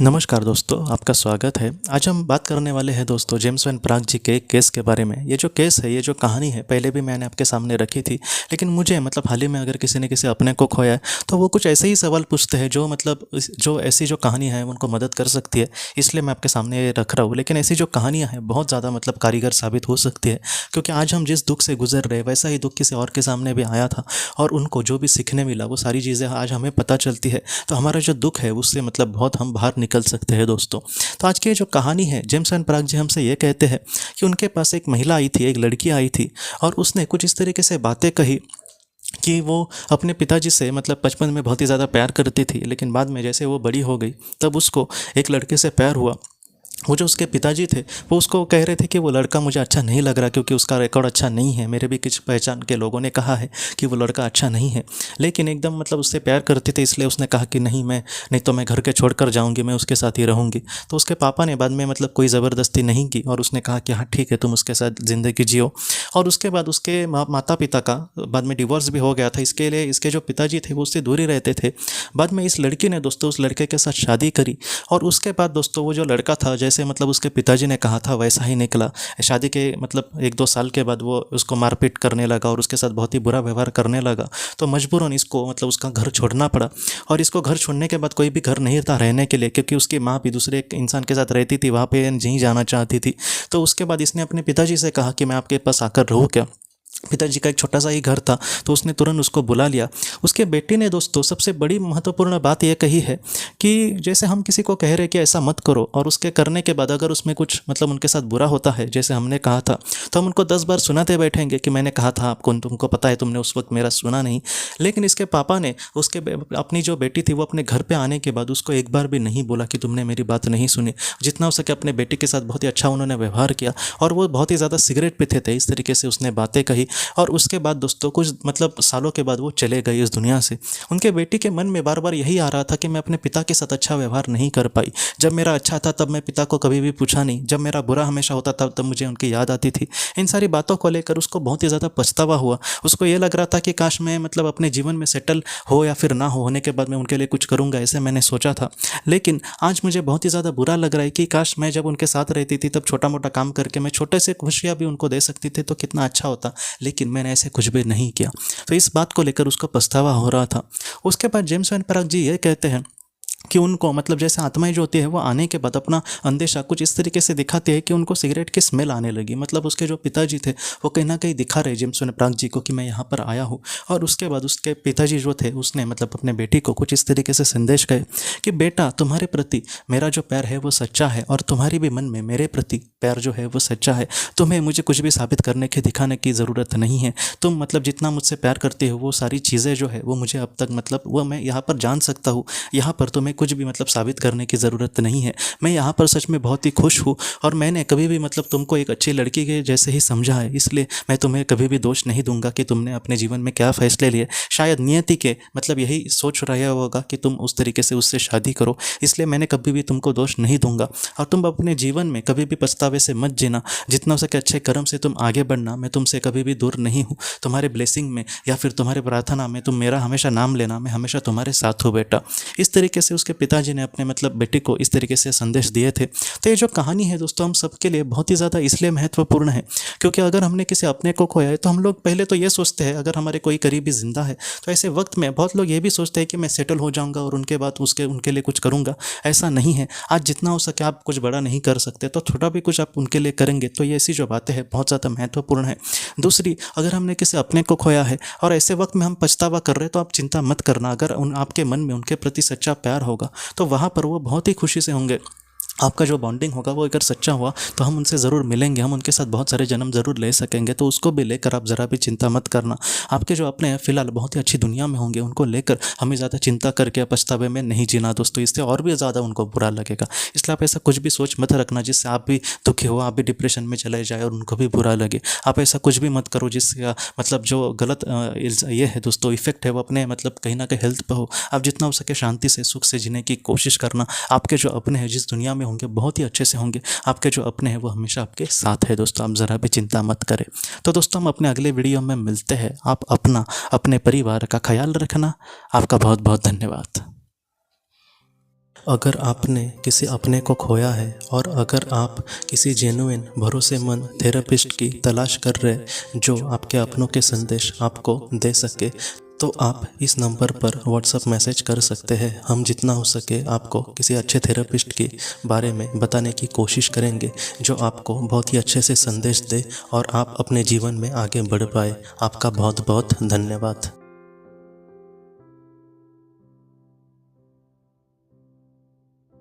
नमस्कार दोस्तों, आपका स्वागत है। आज हम बात करने वाले हैं दोस्तों जेम्स वैन प्राग जी के एक केस के बारे में। ये जो केस है, ये जो कहानी है, पहले भी मैंने आपके सामने रखी थी, लेकिन मुझे हाल ही में अगर किसी ने किसी अपने को खोया है तो वो कुछ ऐसे ही सवाल पूछते हैं जो जो ऐसी जो कहानी है उनको मदद कर सकती है, इसलिए मैं आपके सामने ये रख रहा हूँ। लेकिन ऐसी जो कहानियाँ हैं बहुत ज़्यादा कारीगर साबित हो सकती है, क्योंकि आज हम जिस दुख से गुजर रहे वैसा ही दुख किसी और के सामने भी आया था और उनको जो भी सीखने मिला वो सारी चीज़ें आज हमें पता चलती है। तो हमारा जो दुख है उससे बहुत हम बाहर निकल सकते हैं दोस्तों। तो आज की जो कहानी है, जेम्स वैन प्राग जी हमसे ये कहते हैं कि उनके पास एक महिला आई थी, एक लड़की आई थी और उसने कुछ इस तरीके से बातें कही कि वो अपने पिताजी से बचपन में बहुत ही ज़्यादा प्यार करती थी, लेकिन बाद में जैसे वो बड़ी हो गई तब उसको एक लड़के से प्यार हुआ। वो जो उसके पिताजी थे वो उसको कह रहे थे कि वो लड़का मुझे अच्छा नहीं लग रहा, क्योंकि उसका रिकॉर्ड अच्छा नहीं है। मेरे भी कुछ पहचान के लोगों ने कहा है कि वो लड़का अच्छा नहीं है, लेकिन एकदम उससे प्यार करते थे, इसलिए उसने कहा कि नहीं तो मैं घर के छोड़कर जाऊंगी, मैं उसके साथ ही रहूंगी। तो उसके पापा ने बाद में कोई ज़बरदस्ती नहीं की और उसने कहा कि हाँ ठीक है, तुम उसके साथ ज़िंदगी जियो। और उसके बाद उसके माता पिता का बाद में डिवोर्स भी हो गया था, इसके लिए इसके जो पिताजी थे वो उससे दूर ही रहते थे। बाद में इस लड़की ने दोस्तों उस लड़के के साथ शादी करी और उसके बाद दोस्तों वो जो लड़का था, जैसे उसके पिताजी ने कहा था वैसा ही निकला। शादी के 1-2 साल के बाद वो उसको मारपीट करने लगा और उसके साथ बहुत ही बुरा व्यवहार करने लगा। तो मजबूरन इसको उसका घर छोड़ना पड़ा और इसको घर छोड़ने के बाद कोई भी घर नहीं था रहने के लिए, क्योंकि उसकी माँ भी दूसरे एक इंसान के साथ रहती थी, वहाँ पे नहीं जाना चाहती थी। तो उसके बाद इसने अपने पिताजी से कहा कि मैं आपके पास आकर रहूँ क्या। पिताजी का एक छोटा सा ही घर था, तो उसने तुरंत उसको बुला लिया। उसके बेटी ने दोस्तों सबसे बड़ी महत्वपूर्ण बात यह कही है कि जैसे हम किसी को कह रहे कि ऐसा मत करो और उसके करने के बाद अगर उसमें कुछ उनके साथ बुरा होता है, जैसे हमने कहा था, तो हम उनको 10 बार सुनाते बैठेंगे कि मैंने कहा था आपको, तुमको पता है, तुमने उस वक्त मेरा सुना नहीं। लेकिन इसके पापा ने अपनी जो बेटी थी वो अपने घर पर आने के बाद उसको एक बार भी नहीं बोला कि तुमने मेरी बात नहीं सुनी। जितना हो सके अपने बेटी के साथ बहुत ही अच्छा उन्होंने व्यवहार किया और वो बहुत ही ज़्यादा सिगरेट पीते थे, इस तरीके से उसने बातें कही। और उसके बाद दोस्तों कुछ सालों के बाद वो चले गए इस दुनिया से। उनके बेटी के मन में बार बार यही आ रहा था कि मैं अपने पिता के साथ अच्छा व्यवहार नहीं कर पाई। जब मेरा अच्छा था तब मैं पिता को कभी भी पूछा नहीं, जब मेरा बुरा हमेशा होता था तब मुझे उनकी याद आती थी। इन सारी बातों को लेकर उसको बहुत ही ज़्यादा पछतावा हुआ। उसको ये लग रहा था कि काश मैं अपने जीवन में सेटल हो या फिर ना हो, होने के बाद मैं उनके लिए कुछ करूँगा, ऐसे मैंने सोचा था। लेकिन आज मुझे बहुत ही ज़्यादा बुरा लग रहा है कि काश मैं जब उनके साथ रहती थी तब छोटा मोटा काम करके मैं छोटे से खुशियाँ भी उनको दे सकती थी, तो कितना अच्छा होता। लेकिन मैंने ऐसे कुछ भी नहीं किया। तो इस बात को लेकर उसको पछतावा हो रहा था। उसके बाद जेम्स वैन प्राग जी ये कहते हैं कि उनको जैसे आत्माएं जो होती है वो आने के बाद अपना अंदेशा कुछ इस तरीके से दिखाते हैं कि उनको सिगरेट की स्मेल आने लगी। उसके जो पिताजी थे वो कहीं ना कहीं दिखा रहे जेम्स वैन प्राग जी को कि मैं यहाँ पर आया हूँ। और उसके बाद उसके पिताजी जो थे उसने अपने बेटी को कुछ इस तरीके से संदेश कहे कि बेटा, तुम्हारे प्रति मेरा जो प्यार है वो सच्चा है और तुम्हारी भी मन में मेरे प्रति प्यार जो है वो सच्चा है। तुम्हें मुझे कुछ भी साबित करने के दिखाने की ज़रूरत नहीं है। तुम जितना मुझसे प्यार करते हो वो सारी चीज़ें जो है वो मुझे अब तक वो मैं यहाँ पर जान सकता हूँ। यहाँ पर तुम्हें कुछ भी साबित करने की ज़रूरत नहीं है। मैं यहाँ पर सच में बहुत ही खुश हूँ और मैंने कभी भी तुमको एक अच्छी लड़की के जैसे ही समझा है, इसलिए मैं तुम्हें कभी भी दोष नहीं दूंगा कि तुमने अपने जीवन में क्या फ़ैसले लिए। शायद नियति के यही सोच रहा होगा कि तुम उस तरीके से उससे शादी करो, इसलिए मैंने कभी भी तुमको दोष नहीं दूंगा। और तुम अपने जीवन में कभी भी पछतावे से मत जीना, जितना हो सके अच्छे कर्म से तुम आगे बढ़ना। मैं तुमसे कभी भी दूर नहीं हूँ। तुम्हारे ब्लेसिंग में या फिर तुम्हारे प्रार्थना में तुम मेरा हमेशा नाम लेना, मैं हमेशा तुम्हारे साथ हूँ बेटा। इस तरीके से उसके पिताजी ने अपने बेटी को इस तरीके से संदेश दिए थे। तो ये जो कहानी है दोस्तों हम सबके लिए बहुत ही ज़्यादा इसलिए महत्वपूर्ण है क्योंकि अगर हमने किसी अपने को खोया है तो हम लोग पहले तो ये सोचते हैं, अगर हमारे कोई करीबी जिंदा है तो ऐसे वक्त में बहुत लोग ये भी सोचते हैं कि मैं सेटल हो जाऊंगा और उनके बाद उनके लिए कुछ करूंगा। ऐसा नहीं है। आज जितना हो सके आप कुछ बड़ा नहीं कर सकते तो छोटा भी कुछ आप उनके लिए करेंगे। तो ये ऐसी जो बातें हैं बहुत ज़्यादा महत्वपूर्ण है। दूसरी, अगर हमने किसी अपने को खोया है और ऐसे वक्त में हम पछतावा कर रहे हैं तो आप चिंता मत करना। अगर आपके मन में उनके प्रति सच्चा प्यार होगा तो वहाँ पर वो बहुत ही खुशी से होंगे। आपका जो बॉन्डिंग होगा वो अगर सच्चा हुआ तो हम उनसे ज़रूर मिलेंगे, हम उनके साथ बहुत सारे जन्म ज़रूर ले सकेंगे। तो उसको भी लेकर आप ज़रा भी चिंता मत करना। आपके जो अपने हैं फिलहाल बहुत ही अच्छी दुनिया में होंगे, उनको लेकर हमें ज़्यादा चिंता करके पछतावे में नहीं जीना दोस्तों, इससे और भी ज़्यादा उनको बुरा लगेगा। इसलिए आप ऐसा कुछ भी सोच मत रखना जिससे आप भी दुखी हो, आप भी डिप्रेशन में चले जाए और उनको भी बुरा लगे। आप ऐसा कुछ भी मत करो जिसका जो गलत ये है दोस्तों इफेक्ट है वो अपने कहीं ना कहीं हेल्थ पर हो। आप जितना हो सके शांति से सुख से जीने की कोशिश करना। आपके जो अपने हैं जिस दुनिया में होंगे बहुत ही अच्छे से होंगे। आपके जो अपने हैं वो हमेशा आपके साथ है दोस्तों, आप ज़रा भी चिंता मत करें। तो दोस्तों हम अपने अगले वीडियो में मिलते हैं। आप अपने परिवार का ख्याल रखना। आपका बहुत बहुत धन्यवाद। अगर आपने किसी अपने को खोया है और अगर आप किसी जेन्युइन भरोसेमंद थेरेपिस्ट की तलाश कर रहे जो आपके अपनों के संदेश आपको दे सके, तो आप इस नंबर पर व्हाट्सएप मैसेज कर सकते हैं। हम जितना हो सके आपको किसी अच्छे थेरेपिस्ट के बारे में बताने की कोशिश करेंगे जो आपको बहुत ही अच्छे से संदेश दे और आप अपने जीवन में आगे बढ़ पाए। आपका बहुत बहुत धन्यवाद।